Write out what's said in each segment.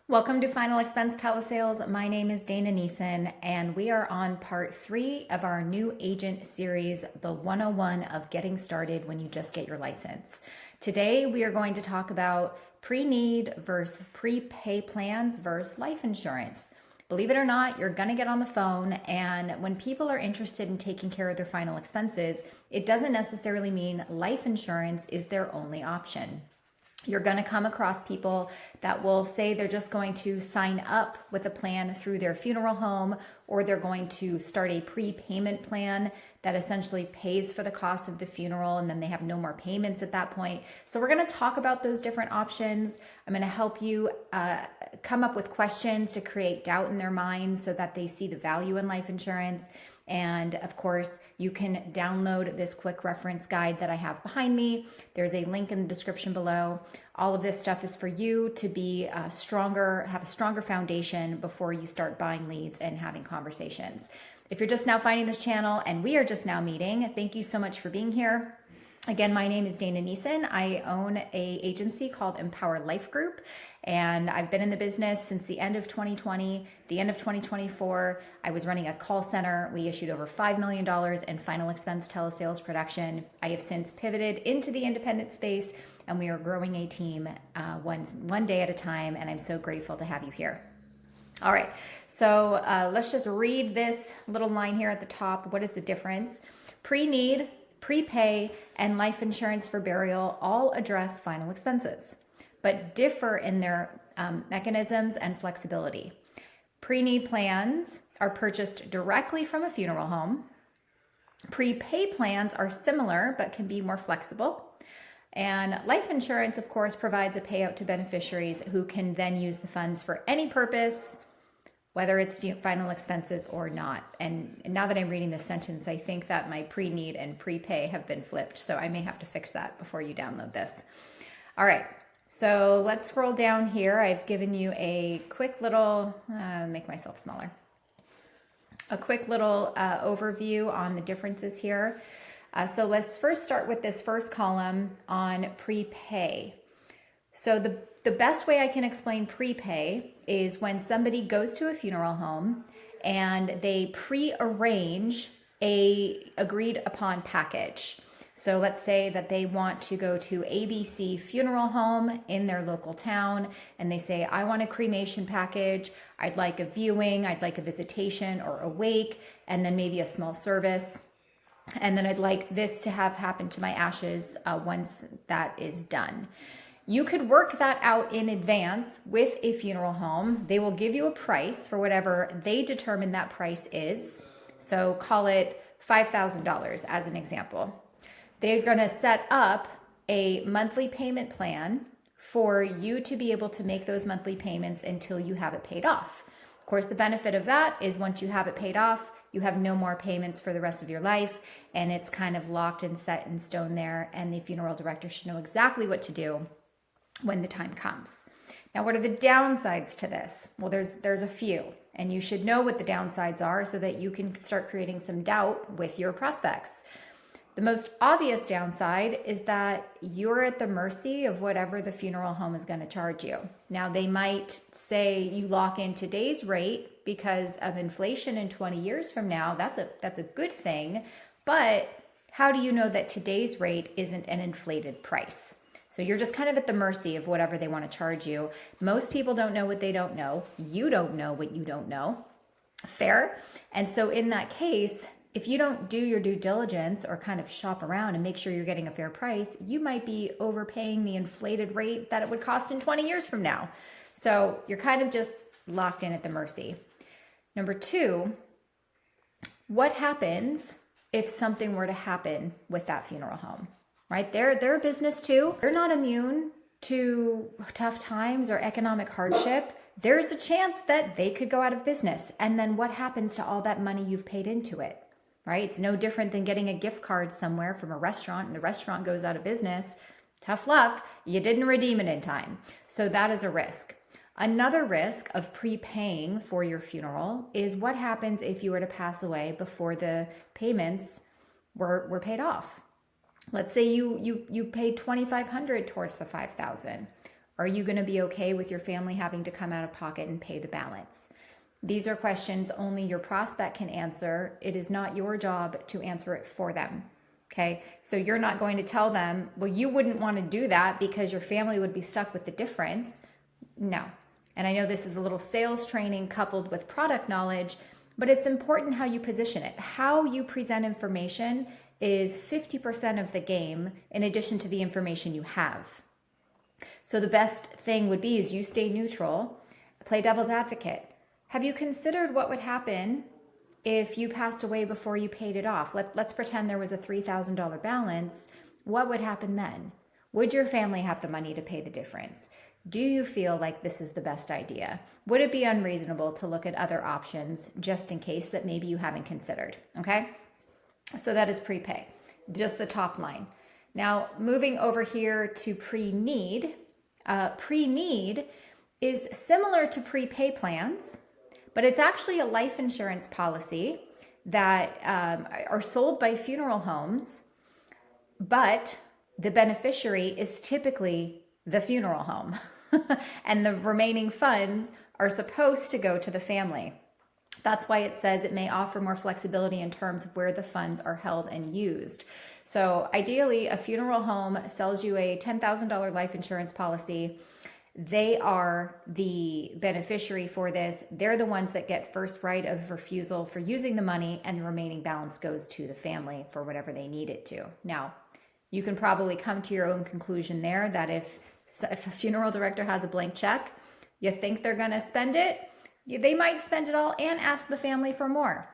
Welcome to Final Expense Telesales. My name is Dana Neeson, and we are on part 3 of our new agent series, the 101 of getting started when you just get your license. Today, we are going to talk about pre-need versus prepay plans versus life insurance. Believe it or not, you're going to get on the phone, and when people are interested in taking care of their final expenses, it doesn't necessarily mean life insurance is their only option. You're going to come across people that will say they're just going to sign up with a plan through their funeral home, or they're going to start a prepayment plan that essentially pays for the cost of the funeral, and then they have no more payments at that point. So we're going to talk about those different options. I'm going to help you come up with questions to create doubt in their minds so that they see the value in life insurance. And of course, you can download this quick reference guide that I have behind me. There's a link in the description below. All of this stuff is for you to be stronger, have a stronger foundation before you start buying leads and having conversations. If you're just now finding this channel and we are just now meeting, thank you so much for being here. Again, my name is Dana Neeson. I own an agency called Empower Life Group, and I've been in the business since the end of 2020. The end of 2024, I was running a call center. We issued over $5 million in final expense telesales production. I have since pivoted into the independent space, and we are growing a team one day at a time, and I'm so grateful to have you here. All right, so let's just read this little line here at the top. What is the difference? Pre-need, prepay, and life insurance for burial all address final expenses, but differ in their mechanisms and flexibility. Pre-need plans are purchased directly from a funeral home. Prepay plans are similar, but can be more flexible. And life insurance, of course, provides a payout to beneficiaries who can then use the funds for any purpose, whether it's final expenses or not. And now that I'm reading this sentence, I think that my pre-need and prepay have been flipped. So I may have to fix that before you download this. All right, so let's scroll down here. I've given you a quick little, make myself smaller. A quick little overview on the differences here. So let's first start with this first column on prepay. So the best way I can explain prepay is when somebody goes to a funeral home and they pre-arrange a agreed upon package. So let's say that they want to go to ABC Funeral Home in their local town, and they say, I want a cremation package, I'd like a viewing, I'd like a visitation or a wake, and then maybe a small service. And then I'd like this to have happen to my ashes once that is done. You could work that out in advance with a funeral home. They will give you a price for whatever they determine that price is. So call it $5,000 as an example. They're going to set up a monthly payment plan for you to be able to make those monthly payments until you have it paid off. Of course, the benefit of that is once you have it paid off, you have no more payments for the rest of your life, and it's kind of locked and set in stone there, and the funeral director should know exactly what to do when the time comes. Now, what are the downsides to this? Well, there's a few, and you should know what the downsides are so that you can start creating some doubt with your prospects. The most obvious downside is that you're at the mercy of whatever the funeral home is going to charge you. Now, they might say you lock in today's rate because of inflation in 20 years from now. That's a good thing, but how do you know that today's rate isn't an inflated price? So you're just kind of at the mercy of whatever they want to charge you. Most people don't know what they don't know. You don't know what you don't know. Fair? And so in that case, if you don't do your due diligence or kind of shop around and make sure you're getting a fair price, you might be overpaying the inflated rate that it would cost in 20 years from now. So you're kind of just locked in at the mercy. Number 2, what happens if something were to happen with that funeral home? Right? They're a business too. They're not immune to tough times or economic hardship. There's a chance that they could go out of business. And then what happens to all that money you've paid into it? Right? It's no different than getting a gift card somewhere from a restaurant and the restaurant goes out of business. Tough luck. You didn't redeem it in time. So that is a risk. Another risk of prepaying for your funeral is what happens if you were to pass away before the payments were paid off. Let's say you paid $2,500 towards the $5,000. Are you going to be okay with your family having to come out of pocket and pay the balance? These are questions only your prospect can answer. It is not your job to answer it for them. Okay, so you're not going to tell them, well, you wouldn't want to do that because your family would be stuck with the difference. No. And I know this is a little sales training coupled with product knowledge, but it's important how you position it. How you present information is 50% of the game in addition to the information you have. So the best thing would be is you stay neutral, play devil's advocate. Have you considered what would happen if you passed away before you paid it off? Let's pretend there was a $3,000 balance. What would happen then? Would your family have the money to pay the difference? Do you feel like this is the best idea? Would it be unreasonable to look at other options just in case that maybe you haven't considered? Okay, so that is prepay, just the top line. Now, moving over here to pre-need. Pre-need is similar to prepay plans, but it's actually a life insurance policy that are sold by funeral homes, but the beneficiary is typically the funeral home, and the remaining funds are supposed to go to the family. That's why it says it may offer more flexibility in terms of where the funds are held and used. So ideally, a funeral home sells you a $10,000 life insurance policy. They are the beneficiary for this. They're the ones that get first right of refusal for using the money, and the remaining balance goes to the family for whatever they need it to. Now, you can probably come to your own conclusion there that if a funeral director has a blank check, you think they're going to spend it, they might spend it all and ask the family for more.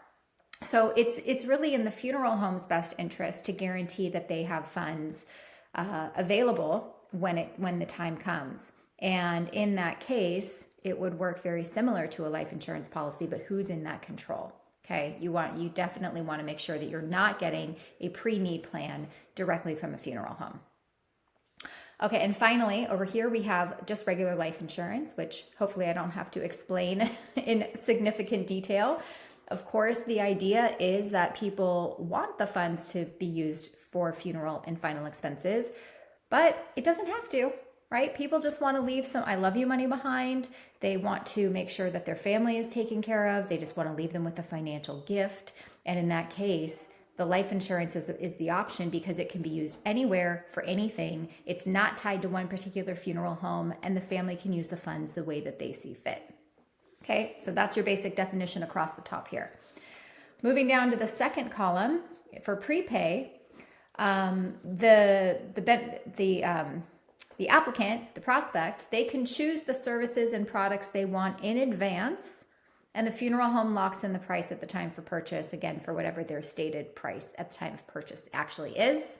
So it's really in the funeral home's best interest to guarantee that they have funds available when the time comes. And in that case, it would work very similar to a life insurance policy, but who's in that control? Okay, you definitely want to make sure that you're not getting a pre-need plan directly from a funeral home. Okay, and finally, over here we have just regular life insurance, which hopefully I don't have to explain in significant detail. Of course, the idea is that people want the funds to be used for funeral and final expenses, but it doesn't have to, right? People just want to leave some I love you money behind. They want to make sure that their family is taken care of. They just want to leave them with a financial gift. And in that case, the life insurance is the option because it can be used anywhere for anything. It's not tied to one particular funeral home, and the family can use the funds the way that they see fit. Okay, so that's your basic definition across the top here. Moving down to the second column for prepay, the applicant, the prospect, they can choose the services and products they want in advance, and the funeral home locks in the price at the time for purchase, again, for whatever their stated price at the time of purchase actually is.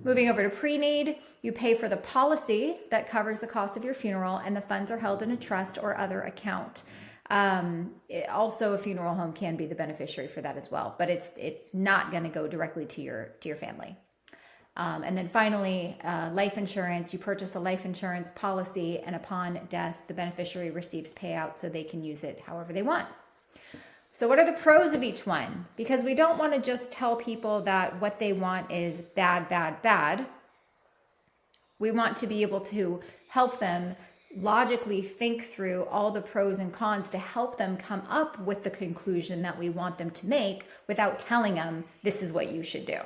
Moving over to pre-need, you pay for the policy that covers the cost of your funeral, and the funds are held in a trust or other account. Also, a funeral home can be the beneficiary for that as well, but it's not going to go directly to your family. And then finally, life insurance. You purchase a life insurance policy, and upon death, the beneficiary receives payout so they can use it however they want. So what are the pros of each one? Because we don't want to just tell people that what they want is bad, bad, bad. We want to be able to help them logically think through all the pros and cons to help them come up with the conclusion that we want them to make without telling them this is what you should do.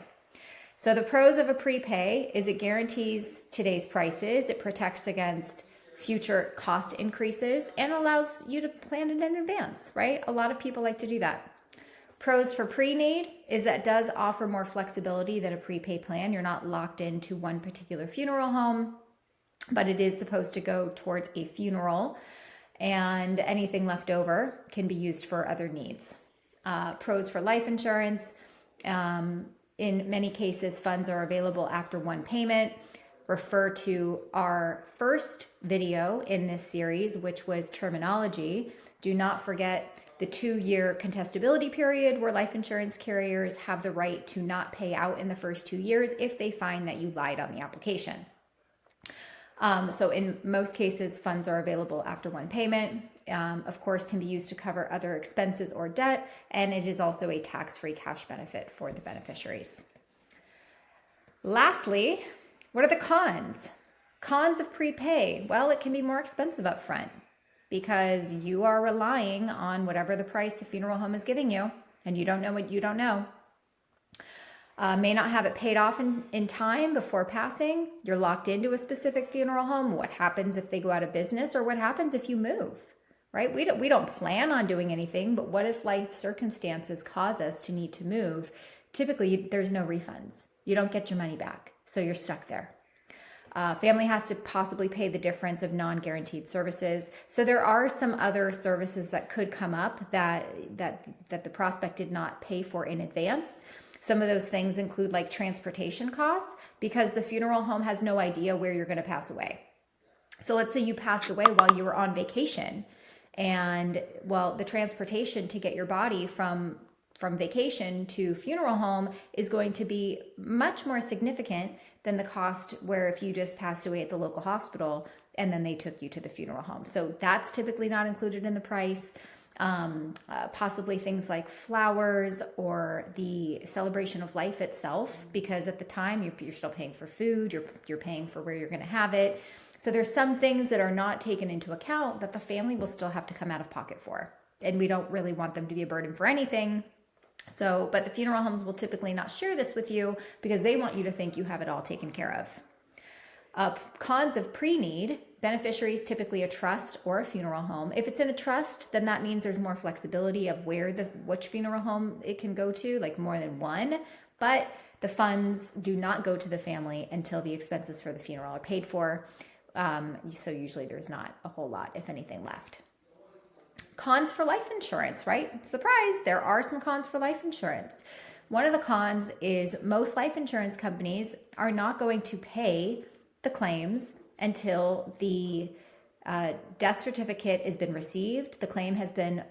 So the pros of a prepay is it guarantees today's prices, it protects against future cost increases, and allows you to plan it in advance, right? A lot of people like to do that. Pros for pre-need is that it does offer more flexibility than a prepay plan. You're not locked into one particular funeral home, but it is supposed to go towards a funeral, and anything left over can be used for other needs. Pros for life insurance. In many cases, funds are available after one payment. Refer to our first video in this series, which was terminology. Do not forget the 2-year contestability period where life insurance carriers have the right to not pay out in the first 2 years if they find that you lied on the application. So in most cases, funds are available after one payment. Of course, can be used to cover other expenses or debt, and it is also a tax-free cash benefit for the beneficiaries. Lastly, what are the cons? Cons of prepay. Well, it can be more expensive up front because you are relying on whatever the price the funeral home is giving you, and you don't know what you don't know. May not have it paid off in time before passing. You're locked into a specific funeral home. What happens if they go out of business, or what happens if you move, right? We don't plan on doing anything, but what if life circumstances cause us to need to move? Typically, there's no refunds. You don't get your money back, so you're stuck there. Family has to possibly pay the difference of non-guaranteed services. So there are some other services that could come up that the prospect did not pay for in advance. Some of those things include like transportation costs, because the funeral home has no idea where you're going to pass away. So let's say you passed away while you were on vacation, and well, the transportation to get your body from vacation to funeral home is going to be much more significant than the cost where if you just passed away at the local hospital and then they took you to the funeral home. So that's typically not included in the price. Possibly things like flowers or the celebration of life itself, because at the time you're still paying for food, you're paying for where you're going to have it. So there's some things that are not taken into account that the family will still have to come out of pocket for. And we don't really want them to be a burden for anything. So, but the funeral homes will typically not share this with you because they want you to think you have it all taken care of. Cons of pre-need. Beneficiaries, typically a trust or a funeral home. If it's in a trust, then that means there's more flexibility of which funeral home it can go to, like more than one. But the funds do not go to the family until the expenses for the funeral are paid for. So usually there's not a whole lot, if anything, left. Cons for life insurance, right? Surprise, there are some cons for life insurance. One of the cons is most life insurance companies are not going to pay the claims until the death certificate has been received, the claim has been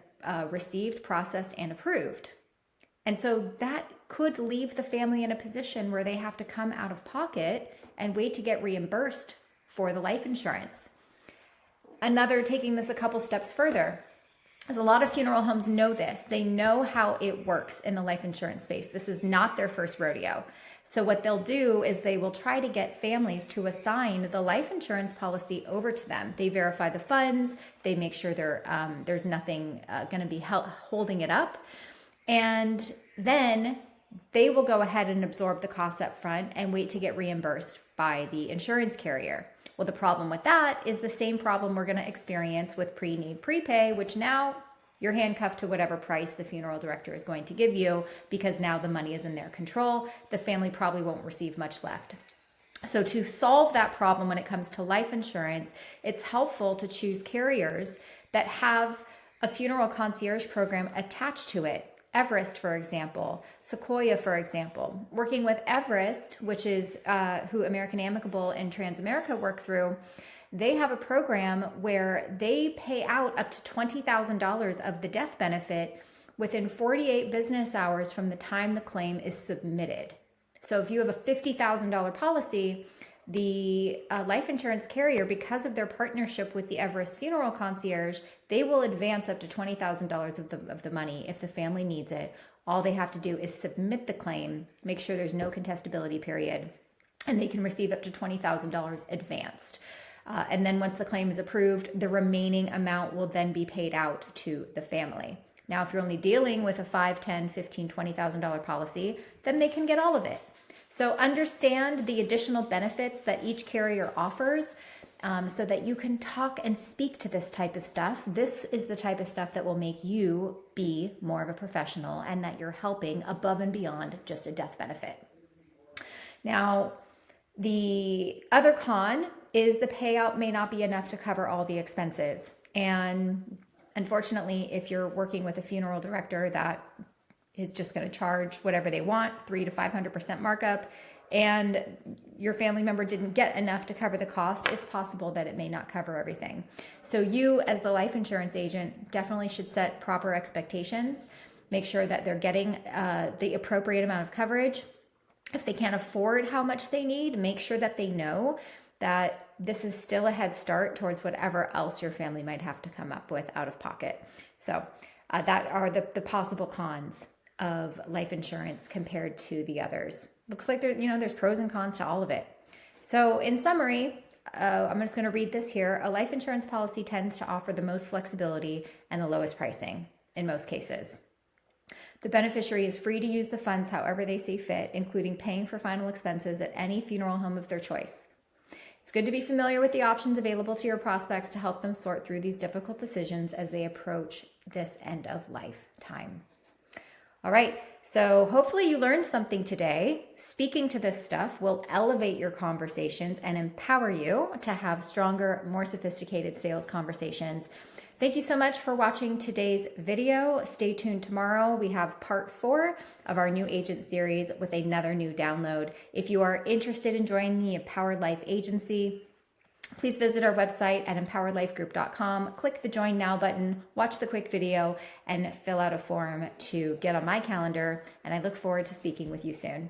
received, processed, and approved. And so that could leave the family in a position where they have to come out of pocket and wait to get reimbursed for the life insurance. Another, taking this a couple steps further, is a lot of funeral homes know this. They know how it works in the life insurance space. This is not their first rodeo. So what they'll do is they will try to get families to assign the life insurance policy over to them. They verify the funds. They make sure there's nothing going to be holding it up. And then they will go ahead and absorb the costs up front and wait to get reimbursed by the insurance carrier. Well, the problem with that is the same problem we're going to experience with pre-need prepay, which now you're handcuffed to whatever price the funeral director is going to give you, because now the money is in their control. The family probably won't receive much left. So to solve that problem when it comes to life insurance, it's helpful to choose carriers that have a funeral concierge program attached to it. Everest, for example, Sequoia, for example. Working with Everest, which is who American Amicable and Transamerica work through, they have a program where they pay out up to $20,000 of the death benefit within 48 business hours from the time the claim is submitted. So if you have a $50,000 policy, the life insurance carrier, because of their partnership with the Everest Funeral Concierge, they will advance up to $20,000 of the money if the family needs it. All they have to do is submit the claim, make sure there's no contestability period, and they can receive up to $20,000 advanced. And then once the claim is approved, the remaining amount will then be paid out to the family. Now, if you're only dealing with a $5,000, $10,000, $15,000, $20,000 policy, then they can get all of it. So understand the additional benefits that each carrier offers so that you can talk and speak to this type of stuff. This is the type of stuff that will make you be more of a professional and that you're helping above and beyond just a death benefit. Now, the other con is the payout may not be enough to cover all the expenses. And unfortunately, if you're working with a funeral director that is just going to charge whatever they want, 300 to 500% markup, and your family member didn't get enough to cover the cost, it's possible that it may not cover everything. So you, as the life insurance agent, definitely should set proper expectations. Make sure that they're getting the appropriate amount of coverage. If they can't afford how much they need, make sure that they know that this is still a head start towards whatever else your family might have to come up with out of pocket. So that are the possible cons of life insurance compared to the others. Looks like there's pros and cons to all of it. So in summary, I'm just going to read this here. A life insurance policy tends to offer the most flexibility and the lowest pricing in most cases. The beneficiary is free to use the funds however they see fit, including paying for final expenses at any funeral home of their choice. It's good to be familiar with the options available to your prospects to help them sort through these difficult decisions as they approach this end of life time. All right, so hopefully you learned something today. Speaking to this stuff will elevate your conversations and empower you to have stronger, more sophisticated sales conversations. Thank you so much for watching today's video. Stay tuned tomorrow. We have part 4 of our new agent series with another new download. If you are interested in joining the Empowered Life Agency, please visit our website at empoweredlifegroup.com. Click the Join Now button, watch the quick video, and fill out a form to get on my calendar. And I look forward to speaking with you soon.